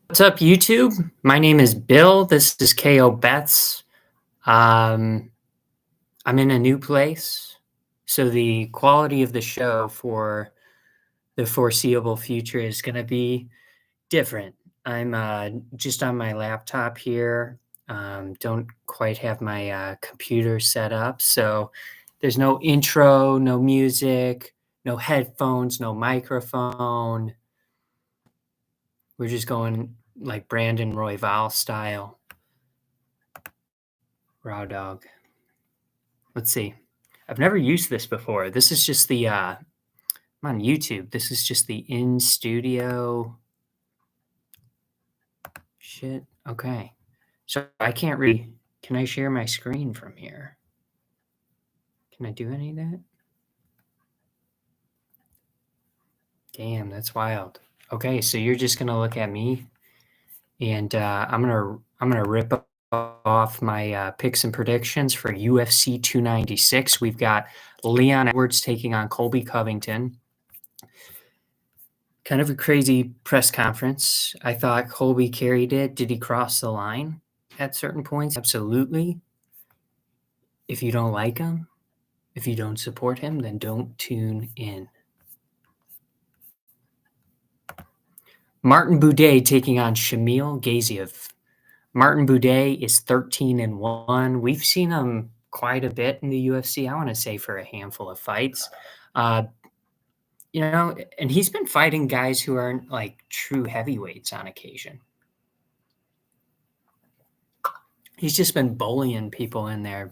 What's up, YouTube? My name is Bill. This is KO Bets. I'm in a new place, so the quality of the show for the foreseeable future is going to be different. I'm just on my laptop here. Don't quite have my computer set up, so there's no intro, no music, no headphones, no microphone. We're just going like Brandon Royval style. Raw dog. Let's see. I've never used this before. This is just the I'm on YouTube. This is just the in studio shit. Okay. So I can't really can I share my screen from here? Can I do any of that? Damn, that's wild. Okay, so you're just gonna look at me and I'm gonna rip off my picks and predictions for UFC 296. We've got Leon Edwards taking on Colby Covington. Kind of a crazy press conference. I thought Colby carried it. Did he cross the line at certain points? Absolutely. If you don't like him, if you don't support him, then don't tune in. Martin Buday taking on Shamil Gaziev. Martin Buday is 13-1. We've seen him quite a bit in the UFC. I want to say for a handful of fights. And he's been fighting guys who aren't like true heavyweights on occasion. He's just been bullying people in there,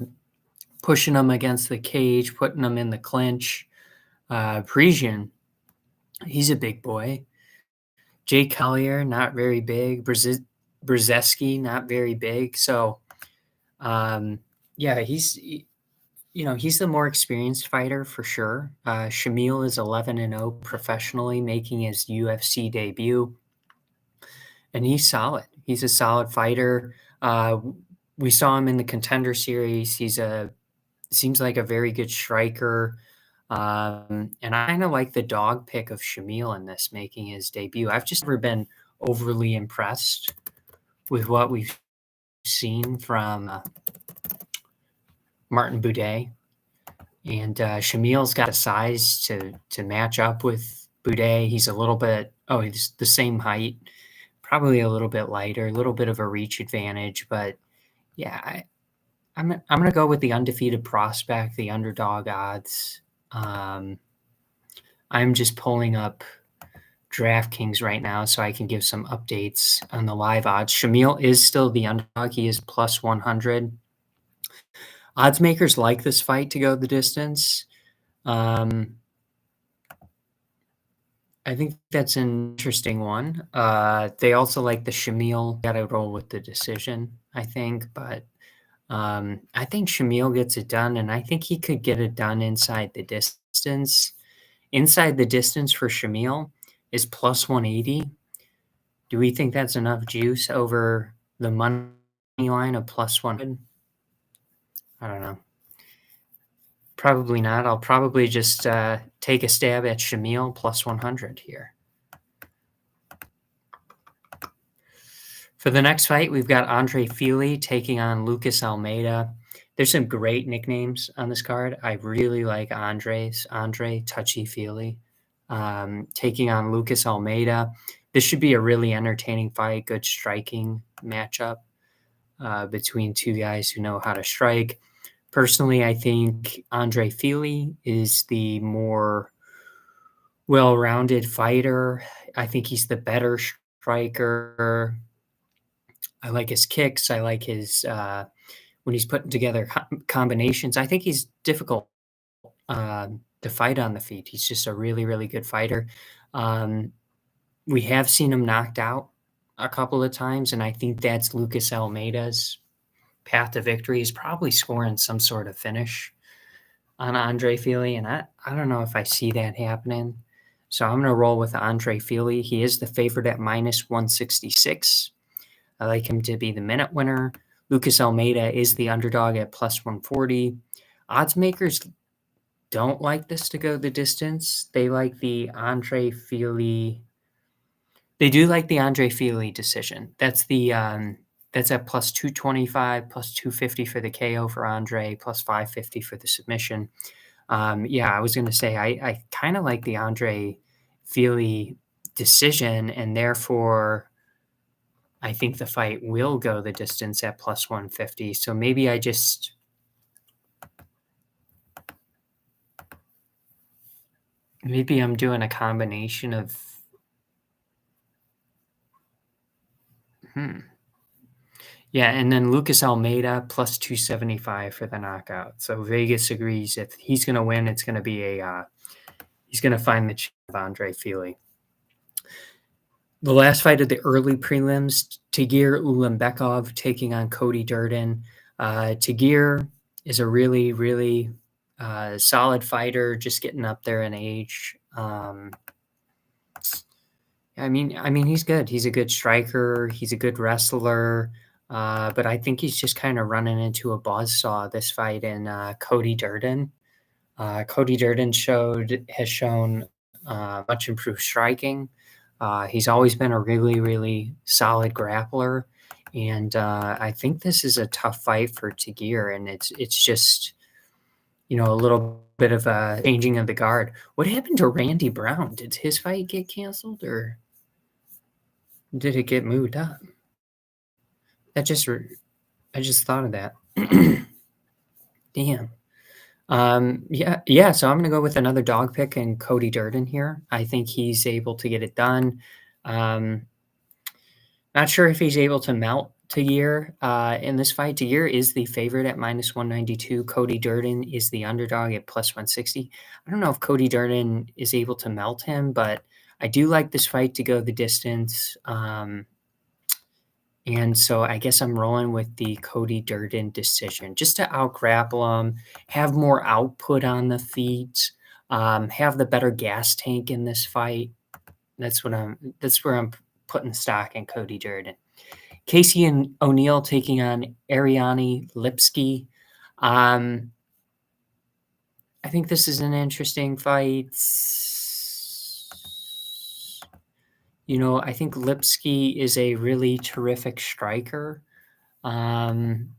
pushing them against the cage, putting them in the clinch. Parisian, he's a big boy. Jake Collier, not very big. Brzezinski, not very big. So, he's the more experienced fighter for sure. Shamil is 11-0 professionally, making his UFC debut. And he's solid. He's a solid fighter. We saw him in the Contender Series. Seems like a very good striker. And I kind of like the dog pick of Shamil in this, making his debut. I've just never been overly impressed with what we've seen from Martin Buday. And Shamil's got a size to match up with Buday. He's he's the same height, probably a little bit lighter, a little bit of a reach advantage. But yeah, I'm going to go with the undefeated prospect, the underdog odds. I'm just pulling up Draftkings right now so I can give some updates on the live odds. Shamil is still the underdog. He is plus 100. Odds makers like this fight to go the distance. I think that's an interesting one. They also like the Shamil. Got to roll with the decision, I think. But I think Shamil gets it done, and I think he could get it done inside the distance. Inside the distance for Shamil is plus 180. Do we think that's enough juice over the money line of plus 100? I don't know. Probably not. I'll probably just take a stab at Shamil plus 100 here. For the next fight, we've got Andre Fili taking on Lucas Almeida. There's some great nicknames on this card. I really like Andre's. Andre Touchy-Feely taking on Lucas Almeida. This should be a really entertaining fight, good striking matchup between two guys who know how to strike. Personally, I think Andre Fili is the more well-rounded fighter. I think he's the better striker. I like his kicks. I like his when he's putting together combinations. I think he's difficult to fight on the feet. He's just a really, really good fighter. We have seen him knocked out a couple of times, and I think that's Lucas Almeida's path to victory. He's probably scoring some sort of finish on Andre Fili, and I don't know if I see that happening. So I'm going to roll with Andre Fili. He is the favorite at minus 166. I like him to be the minute winner. Lucas Almeida is the underdog at plus 140. Odds makers don't like this to go the distance. They like the Andre Fili They do like the Andre Fili decision. That's at plus 225, plus 250 for the KO for Andre, plus 550 for the submission. Yeah, I was gonna say I kinda like the Andre Fili decision, and therefore, I think the fight will go the distance at plus 150, so maybe I'm doing a combination of hmm. Yeah, and then Lucas Almeida plus 275 for the knockout. So Vegas agrees if he's gonna win, it's gonna be he's gonna find the chin of Andre Fili. The last fight of the early prelims, Tagir Ulanbekov taking on Cody Durden. Tagir is a really, really solid fighter, just getting up there in age. I mean, he's good. He's a good striker. He's a good wrestler. But I think he's just kind of running into a buzzsaw this fight in Cody Durden. Cody Durden has shown much improved striking. He's always been a really, really solid grappler, and I think this is a tough fight for Tagir, and it's just a little bit of a changing of the guard. What happened to Randy Brown? Did his fight get canceled, or did it get moved up? That just I just thought of that. Damn. Yeah, so I'm gonna go with another dog pick and Cody Durden here. I think he's able to get it done. Um, Not sure if he's able to mount Tagir in this fight. Tagir is the favorite at minus 192. Cody Durden is the underdog at plus 160. I don't know if Cody Durden is able to melt him, but I do like this fight to go the distance. And so I guess I'm rolling with the Cody Durden decision just to out-grapple him, have more output on the feet, have the better gas tank in this fight. That's where I'm putting stock in Cody Durden. Casey and O'Neill taking on Ariane Lipski. Um, I think this is an interesting fight. I think Lipski is a really terrific striker. Um,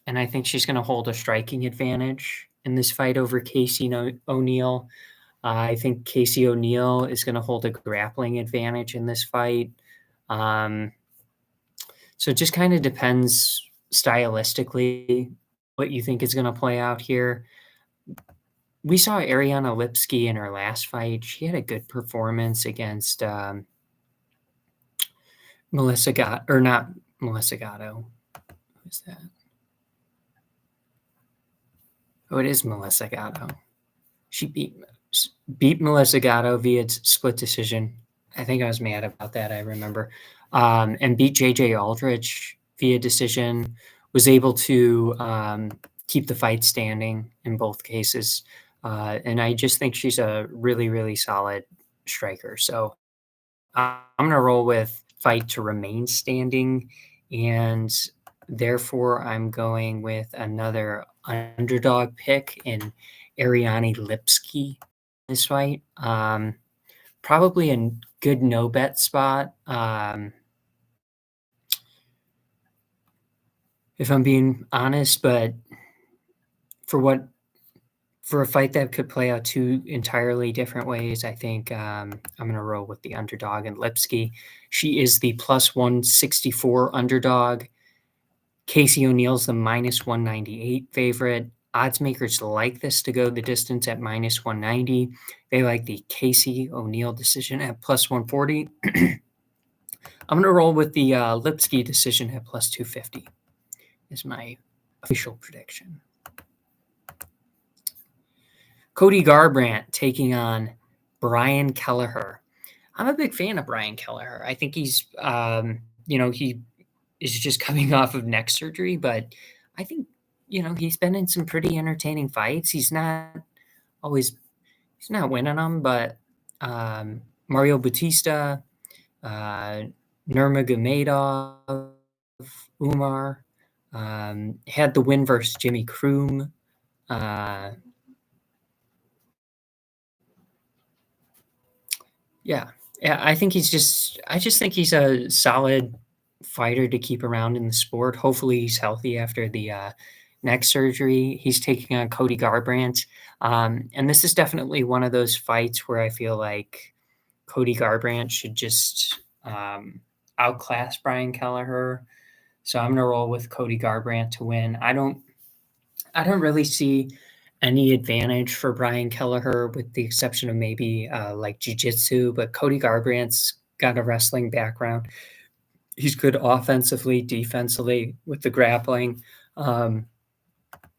and I think she's going to hold a striking advantage in this fight over Casey O'Neill. I think Casey O'Neill is going to hold a grappling advantage in this fight. So it just kind of depends stylistically what you think is going to play out here. We saw Ariana Lipski in her last fight. She had a good performance against Melissa Gatto, or not Melissa Gatto. Who's that? Oh, it is Melissa Gatto. She beat Melissa Gatto via split decision. I think I was mad about that, I remember. And beat JJ Aldrich via decision, was able to keep the fight standing in both cases. And I just think she's a really, really solid striker. So I'm going to roll with fight to remain standing. And therefore, I'm going with another underdog pick in Ariane Lipski in this fight. Probably a good no bet spot. If I'm being honest, but for a fight that could play out two entirely different ways, I think I'm going to roll with the underdog in Lipski. She is the plus 164 underdog. Casey O'Neill's the minus 198 favorite. Odds makers like this to go the distance at minus 190. They like the Casey O'Neill decision at plus 140. I'm going to roll with the Lipski decision at plus 250 is my official prediction. Cody Garbrandt taking on Brian Kelleher. I'm a big fan of Brian Kelleher. I think he's, he is just coming off of neck surgery, but I think, he's been in some pretty entertaining fights. He's not winning them, but Mario Bautista, Nurmagomedov, Umar, had the win versus Jimmy Kroom. Yeah. Yeah, I just think he's a solid fighter to keep around in the sport. Hopefully, he's healthy after the, neck surgery. He's taking on Cody Garbrandt, and this is definitely one of those fights where I feel like Cody Garbrandt should just, outclass Brian Kelleher. So I'm gonna roll with Cody Garbrandt to win. I don't really see any advantage for Brian Kelleher with the exception of maybe, like jujitsu, but Cody Garbrandt's got a wrestling background. He's good offensively, defensively with the grappling. Um,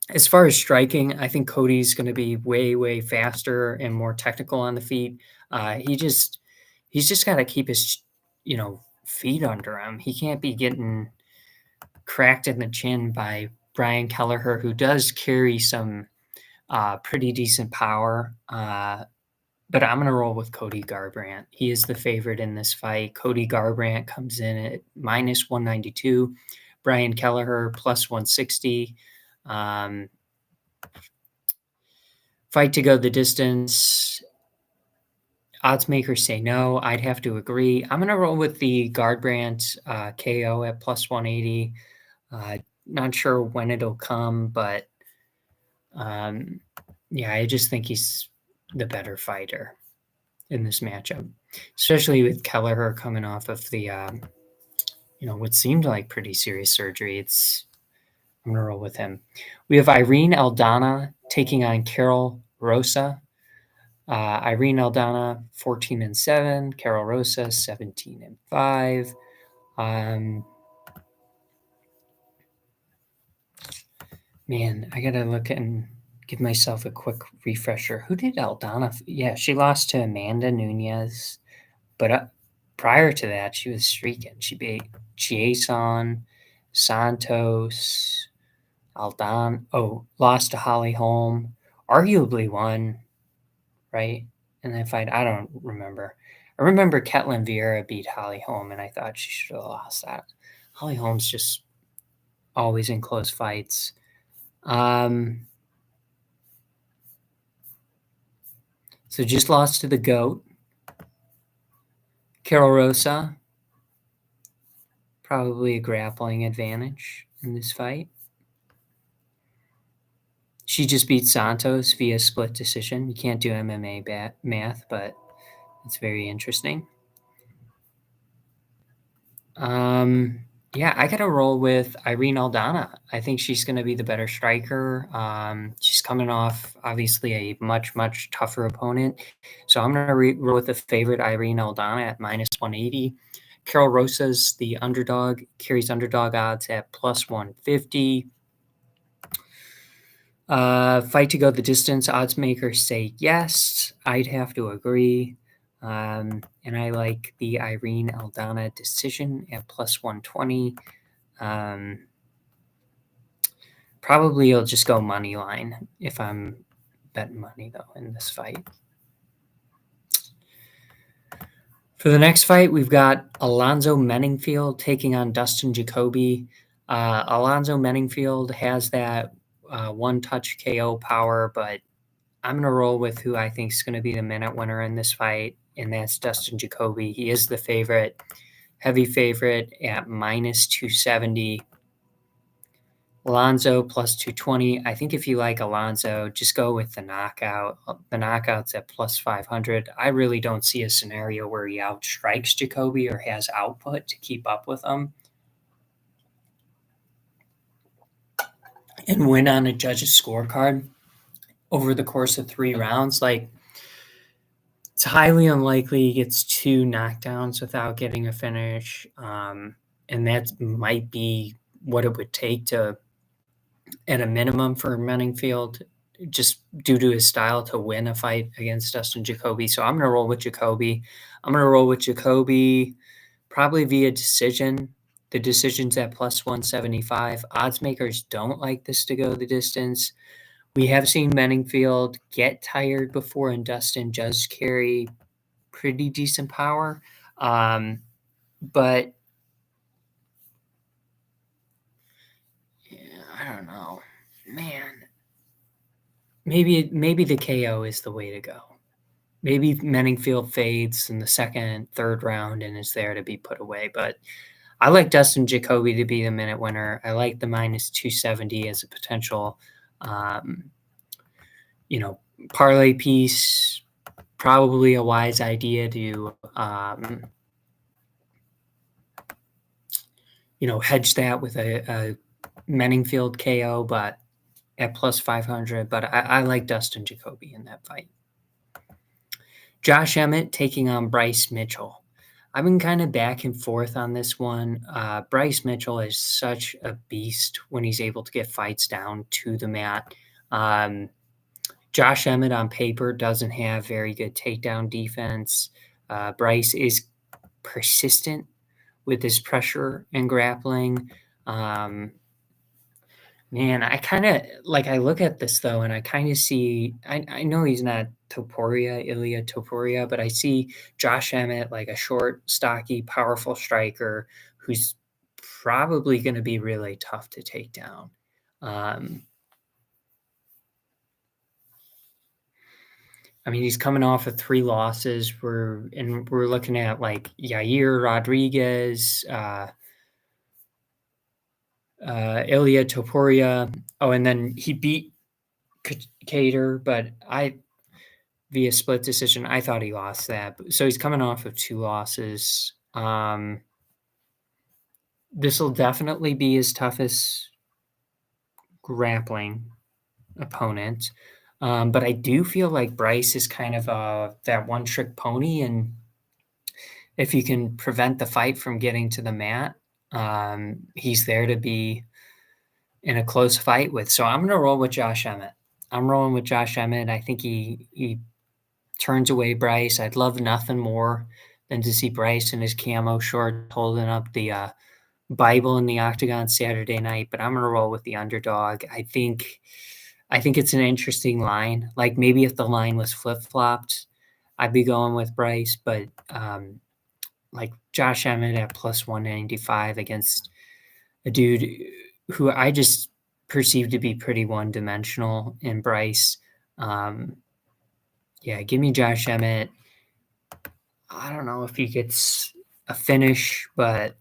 as far as striking, I think Cody's gonna be way, way faster and more technical on the feet. He's just gotta keep his, feet under him. He can't be getting cracked in the chin by Brian Kelleher, who does carry some pretty decent power. But I'm going to roll with Cody Garbrandt. He is the favorite in this fight. Cody Garbrandt comes in at minus 192, Brian Kelleher plus 160. Um, fight to go the distance. Odds makers say no. I'd have to agree. I'm going to roll with the Garbrandt KO at plus 180. Not sure when it'll come, but um, yeah, I just think he's the better fighter in this matchup, especially with Kelleher coming off of the, what seemed like pretty serious surgery. I'm going to roll with him. We have Irene Aldana taking on Carol Rosa. Irene Aldana, 14-7. Carol Rosa, 17-5. Um, Man, I gotta look and give myself a quick refresher. Who did Aldana? Yeah, she lost to Amanda Nunez, but prior to that, she was streaking. She beat Chiason, Santos, Aldan. Oh, lost to Holly Holm. Arguably won, right? In that fight, I don't remember. I remember Ketlin Vieira beat Holly Holm, and I thought she should have lost that. Holly Holm's just always in close fights. So just lost to the GOAT. Carol Rosa, probably a grappling advantage in this fight. She just beat Santos via split decision. You can't do MMA math, but it's very interesting. Yeah, I got to roll with Irene Aldana. I think she's going to be the better striker. She's coming off obviously a much, much tougher opponent. So I'm going to roll with the favorite Irene Aldana at minus 180. Carol Rosa's the underdog, carries underdog odds at plus 150. Fight to go the distance, odds makers say yes. I'd have to agree. And I like the Irene Aldana decision at plus 120. Probably I'll just go money line if I'm betting money, though, in this fight. For the next fight, we've got Alonzo Menningfield taking on Dustin Jacoby. Alonzo Menningfield has that one-touch KO power, but I'm going to roll with who I think is going to be the minute winner in this fight, and that's Dustin Jacoby. He is the favorite, heavy favorite at minus 270. Alonzo plus 220. I think if you like Alonzo, just go with the knockout. The knockout's at plus 500. I really don't see a scenario where he outstrikes Jacoby or has output to keep up with him and win on a judge's scorecard over the course of 3 rounds. Like, it's highly unlikely he gets 2 knockdowns without getting a finish. And that might be what it would take to, at a minimum, for Menningfield, just due to his style, to win a fight against Dustin Jacoby. So I'm going to roll with Jacoby. I'm going to roll with Jacoby probably via decision. The decision's at plus 175. Odds makers don't like this to go the distance. We have seen Menningfield get tired before, and Dustin does carry pretty decent power. But yeah, I don't know. Man, maybe the KO is the way to go. maybe Menningfield fades in the second, third round and is there to be put away. But I like Dustin Jacoby to be the minute winner. I like the minus 270 as a potential, um, you know, parlay piece. Probably a wise idea to, hedge that with a Menningfield KO, but at plus 500. But I like Dustin Jacoby in that fight. Josh Emmett taking on Bryce Mitchell. I've been kind of back and forth on this one. Bryce Mitchell is such a beast when he's able to get fights down to the mat. Josh Emmett on paper doesn't have very good takedown defense. Bryce is persistent with his pressure and grappling. Man, I kind of I look at this though, and I kind of see. I know he's not Ilya Topuria, but I see Josh Emmett like a short, stocky, powerful striker who's probably going to be really tough to take down. I mean, he's coming off of 3 losses. We're looking at like Yair Rodriguez, Ilya Topuria. Oh, and then he beat Cater, but via split decision, I thought he lost that. So he's coming off of 2 losses. This will definitely be his toughest grappling opponent. But I do feel like Bryce is kind of that one-trick pony, and if you can prevent the fight from getting to the mat, he's there to be in a close fight with. So I'm going to roll with Josh Emmett. I'm rolling with Josh Emmett. I think he turns away Bryce. I'd love nothing more than to see Bryce in his camo short holding up the Bible in the octagon Saturday night, but I'm going to roll with the underdog. I think it's an interesting line. Like maybe if the line was flip-flopped, I'd be going with Bryce, but like Josh Emmett at plus 195 against a dude who I just perceive to be pretty one-dimensional in Bryce. Yeah, give me Josh Emmett. I don't know if he gets a finish, but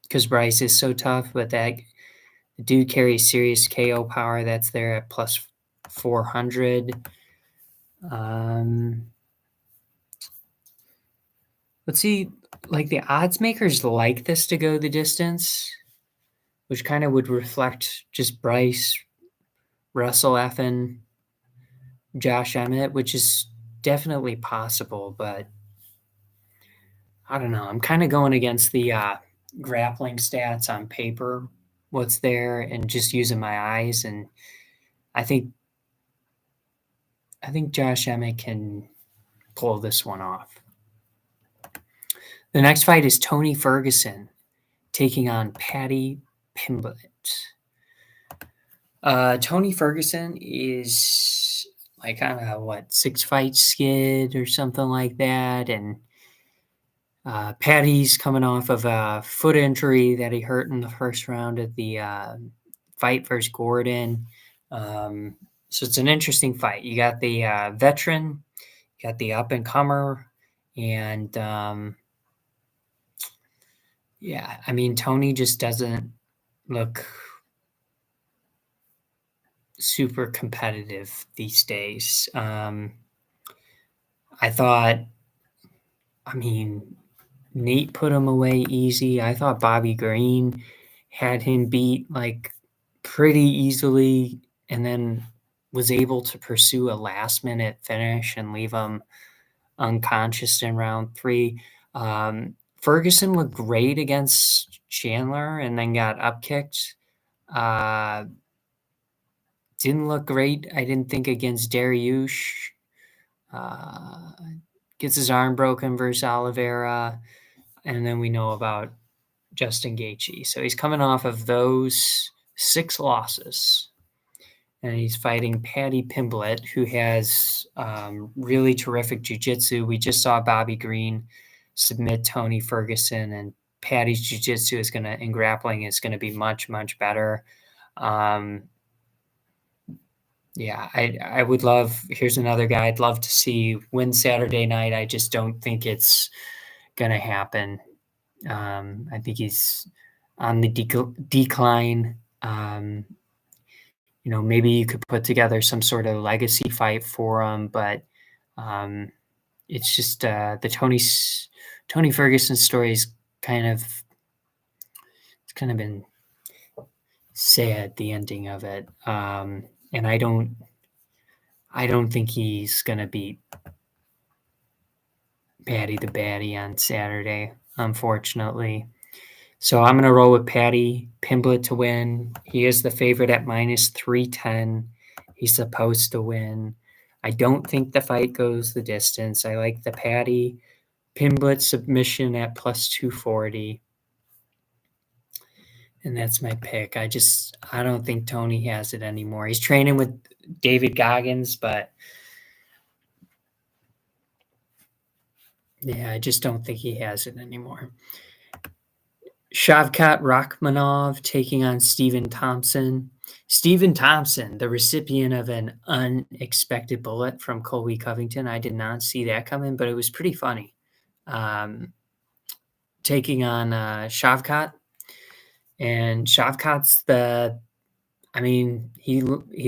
because Bryce is so tough, but that the dude carries serious KO power. That's there at plus 400. Let's see, like the odds makers like this to go the distance, which kind of would reflect just Bryce, Russell Effin, Josh Emmett, which is definitely possible, but I don't know. I'm kind of going against the grappling stats on paper, what's there, and just using my eyes. And I think Josh Emmett can pull this one off. The next fight is Tony Ferguson taking on Paddy Pimblett. Tony Ferguson is like on a 6-fight skid or something like that, and Paddy's coming off of a foot injury that he hurt in the first round of the fight versus Gordon. So it's an interesting fight. You got the veteran, you got the up-and-comer, and yeah, I mean, Tony just doesn't look super competitive these days. I thought, Nate put him away easy. I thought Bobby Green had him beat pretty easily and then was able to pursue a last-minute finish and leave him unconscious in round 3. Ferguson looked great against Chandler and then got upkicked. Didn't look great, I didn't think, against Dariush. Gets his arm broken versus Oliveira. And then we know about Justin Gaethje. So he's coming off of those 6 losses. And he's fighting Paddy Pimblett, who has really terrific jiu-jitsu. We just saw Bobby Green submit Tony Ferguson, and Paddy's jiu-jitsu and grappling is going to be much, much better. Yeah, I would love here's another guy I'd love to see win Saturday night. I just don't think it's gonna happen. I think he's on the decline. Maybe you could put together some sort of legacy fight for him, but um, it's just the Tony Ferguson story is kind of it's kind of been sad, the ending of it, and I don't think he's gonna beat Patty the Batty on Saturday, unfortunately. So I'm gonna roll with Patty Pimblett to win. He is the favorite at -310. He's supposed to win. I don't think the fight goes the distance. I like the Patty Pimblett submission at +240, and that's my pick. I don't think Tony has it anymore. He's training with David Goggins, but yeah, I just don't think he has it anymore. Shavkat Rachmanov taking on Stephen Thompson. Stephen Thompson, the recipient of an unexpected bullet from Colby Covington. I did not see that coming, but it was pretty funny. Taking on Shavkat, and Shavkat's he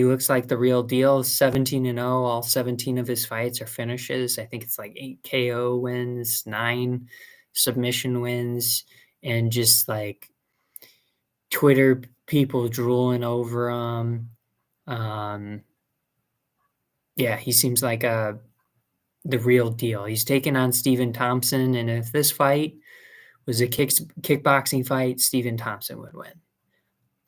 looks like the real deal. 17-0, all 17 of his fights are finishes. I think it's like 8 KO wins, 9 submission wins, and just like Twitter people drooling over him. Yeah, he seems like the real deal. He's taken on Stephen Thompson, and if this fight was a kickboxing fight, Stephen Thompson would win.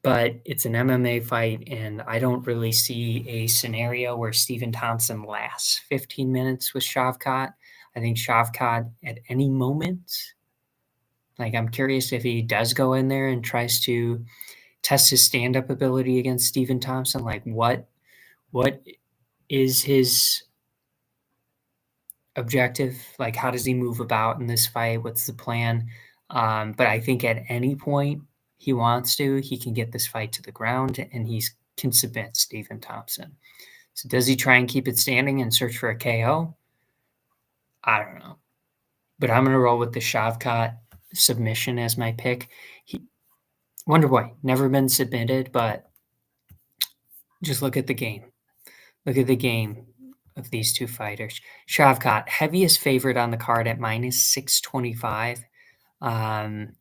But it's an MMA fight, and I don't really see a scenario where Stephen Thompson lasts 15 minutes with Shavkat. I think Shavkat at any moment, like I'm curious if he does go in there and tries to test his stand-up ability against Stephen Thompson. Like what is his objective? Like how does he move about in this fight? What's the plan? But I think at any point he wants to, he can get this fight to the ground and he can submit Stephen Thompson. So does he try and keep it standing and search for a KO? I don't know. But I'm gonna roll with the Shavkat submission as my pick. Wonderboy, never been submitted, but just look at the game. Look at the game of these two fighters. Shavkat, heaviest favorite on the card at -625. Um,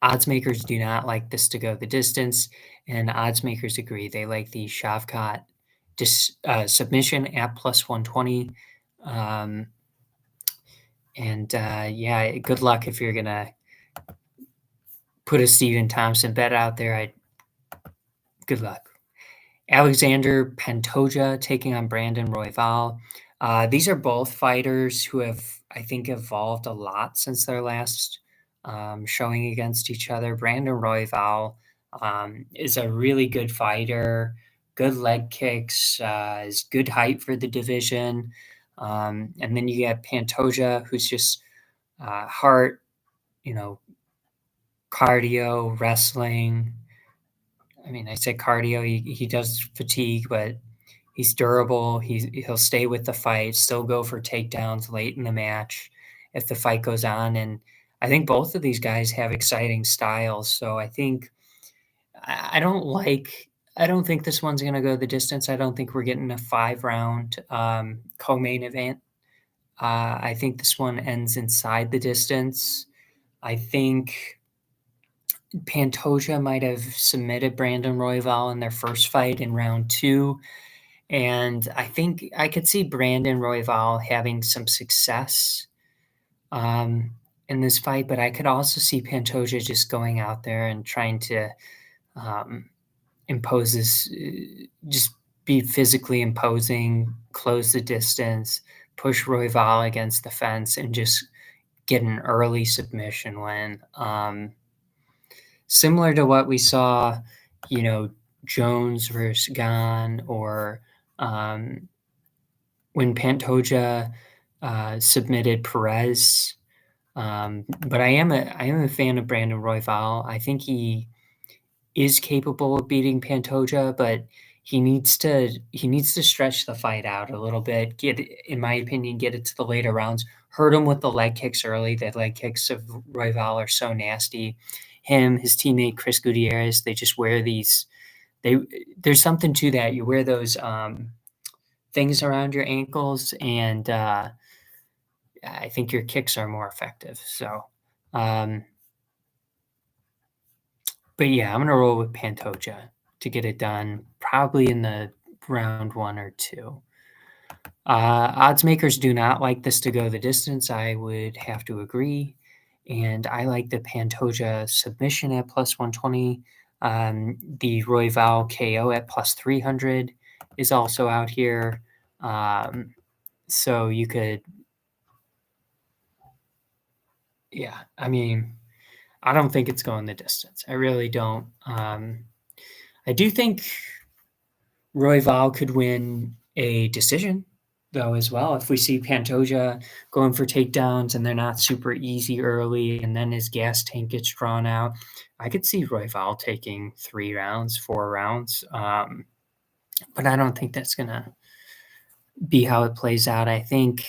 Odds makers do not like this to go the distance, and odds makers agree. They like the Shavkat submission at +120. Yeah, good luck if you're going to put a Stephen Thompson bet out there. Good luck. Alexander Pantoja taking on Brandon Royval. These are both fighters who have, I think, evolved a lot since their last showing against each other. Brandon Royval is a really good fighter, good leg kicks, is good height for the division. And then you get Pantoja, who's just heart, cardio, wrestling. I mean, I said cardio. He does fatigue, but he's durable. He'll stay with the fight, still go for takedowns late in the match if the fight goes on. And I think both of these guys have exciting styles. So I think I don't think this one's going to go the distance. I don't think we're getting a 5-round co-main event. I think this one ends inside the distance. I think Pantoja might have submitted Brandon Royval in their first fight in round 2. And I think I could see Brandon Royval having some success in this fight, but I could also see Pantoja just going out there and trying to impose this, just be physically imposing, close the distance, push Royval against the fence, and just get an early submission win. Similar to what we saw, Jones versus Gane, or when Pantoja submitted Perez. But I am a fan of Brandon Royval. I think he is capable of beating Pantoja, but he needs to stretch the fight out a little bit, in my opinion, get it to the later rounds, hurt him with the leg kicks early. The leg kicks of Royval are so nasty. Him, his teammate Chris Gutierrez, they just wear these they there's something to that. You wear those, things around your ankles, and, I think your kicks are more effective. So, um, but yeah, I'm gonna roll with Pantoja to get it done, probably in the round 1 or 2. Odds makers do not like this to go the distance. I would have to agree. And I like the Pantoja submission at plus 120. The Royval KO at plus 300 is also out here. So you could, yeah, I mean, I don't think it's going the distance. I really don't. I do think Royval could win a decision, though, as well. If we see Pantoja going for takedowns and they're not super easy early, and then his gas tank gets drawn out, I could see Royval taking 3 rounds, 4 rounds. But I don't think that's gonna be how it plays out. I think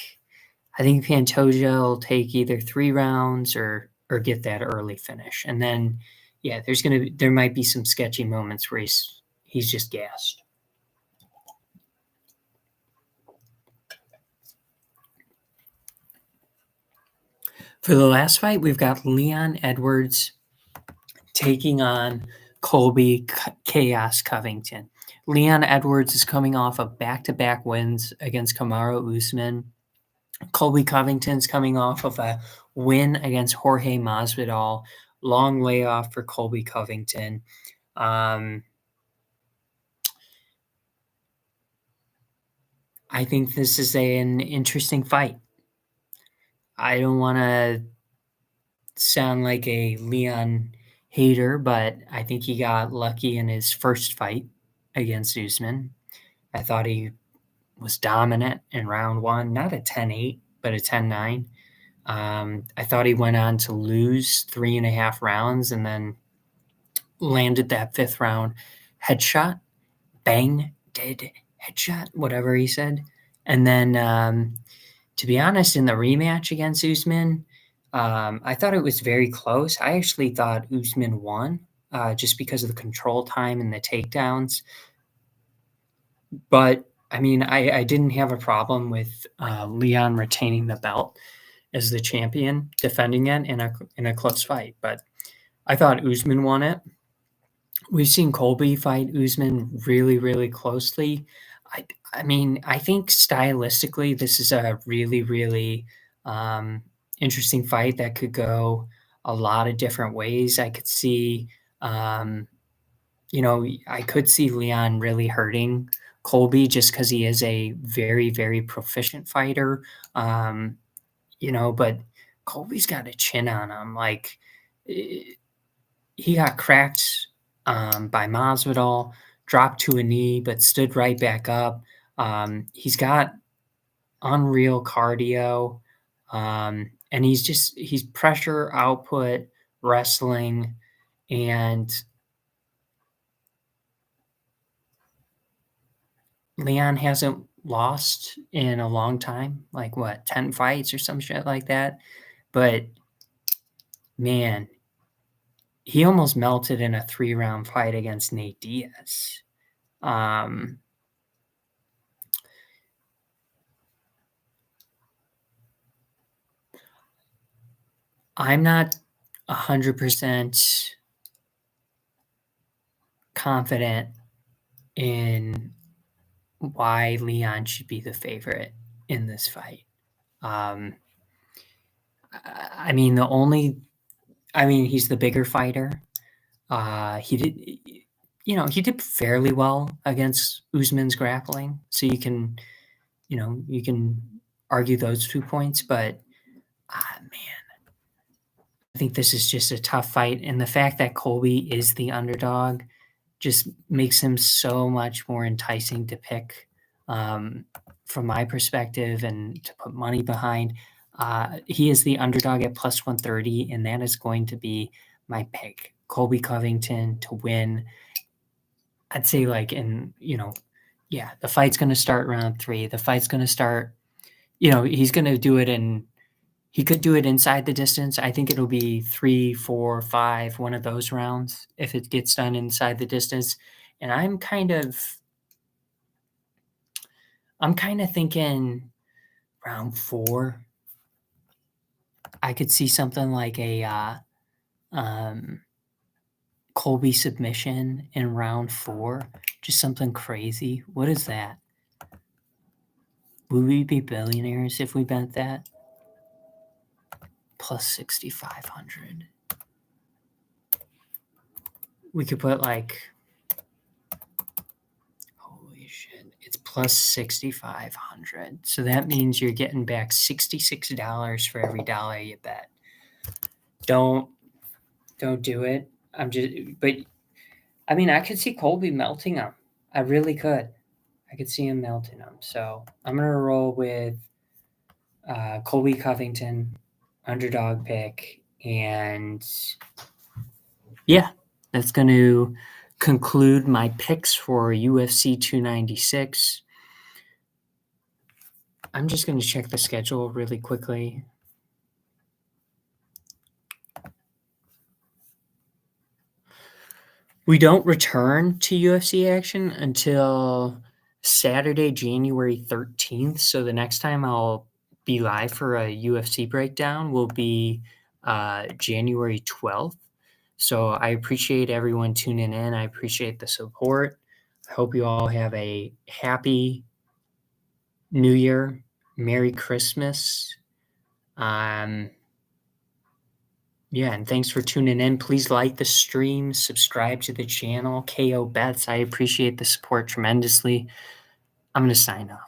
Pantoja will take either 3 rounds or get that early finish. And then, yeah, there might be some sketchy moments where he's just gassed. For the last fight, we've got Leon Edwards taking on Colby Chaos Covington. Leon Edwards is coming off of back-to-back wins against Kamaru Usman. Colby Covington's coming off of a win against Jorge Masvidal. Long layoff for Colby Covington. I think this is an interesting fight. I don't want to sound like a Leon hater, but I think he got lucky in his first fight against Usman. I thought he was dominant in round 1, not a 10-8, but a 10-9. I thought he went on to lose 3.5 rounds and then landed that 5th round headshot, bang, dead headshot, whatever he said. And then, to be honest, in the rematch against Usman, I thought it was very close. I actually thought Usman won, just because of the control time and the takedowns. But I mean, I didn't have a problem with Leon retaining the belt as the champion, defending it in a close fight. But I thought Usman won it. We've seen Colby fight Usman really, really closely. I mean, I think stylistically, this is a really, really interesting fight that could go a lot of different ways. I could see, um, I could see Leon really hurting Colby just because he is a very, very proficient fighter. But Colby's got a chin on him. Like, he got cracked by Masvidal, dropped to a knee, but stood right back up. He's got unreal cardio, and he's pressure output wrestling, and Leon hasn't lost in a long time, like what, 10 fights or some shit like that. But man, he almost melted in a 3-round fight against Nate Diaz. Um, I'm not 100% confident in why Leon should be the favorite in this fight. Um, I mean, he's the bigger fighter. He did fairly well against Usman's grappling, so you can argue those 2 points, but man, I think this is just a tough fight, and the fact that Colby is the underdog just makes him so much more enticing to pick, from my perspective and to put money behind. He is the underdog at plus 130, and that is going to be my pick. Colby Covington to win. I'd say yeah, the fight's gonna start round 3. The fight's gonna start he's gonna do it he could do it inside the distance. I think it'll be 3, 4, 5, one of those rounds if it gets done inside the distance, and I'm kinda thinking round 4. I could see something like um, Colby submission in round 4, just something crazy. What is that? Would we be billionaires if we bet that? Plus 6,500. We could put holy shit, it's plus 6,500. So that means you're getting back $66 for every dollar you bet. Don't do it. But I mean, I could see Colby melting him. I really could. I could see him melting him. So I'm gonna roll with Colby Covington, underdog pick, and yeah, that's going to conclude my picks for UFC 296. I'm just going to check the schedule really quickly. We don't return to UFC action until Saturday, January 13th. So the next time I'll be live for a UFC breakdown will be January 12th. So I appreciate everyone tuning in. I appreciate the support. I hope you all have a happy New Year, Merry Christmas. Yeah, and thanks for tuning in. Please like the stream, subscribe to the channel, KO Bets. I appreciate the support tremendously. I'm going to sign off.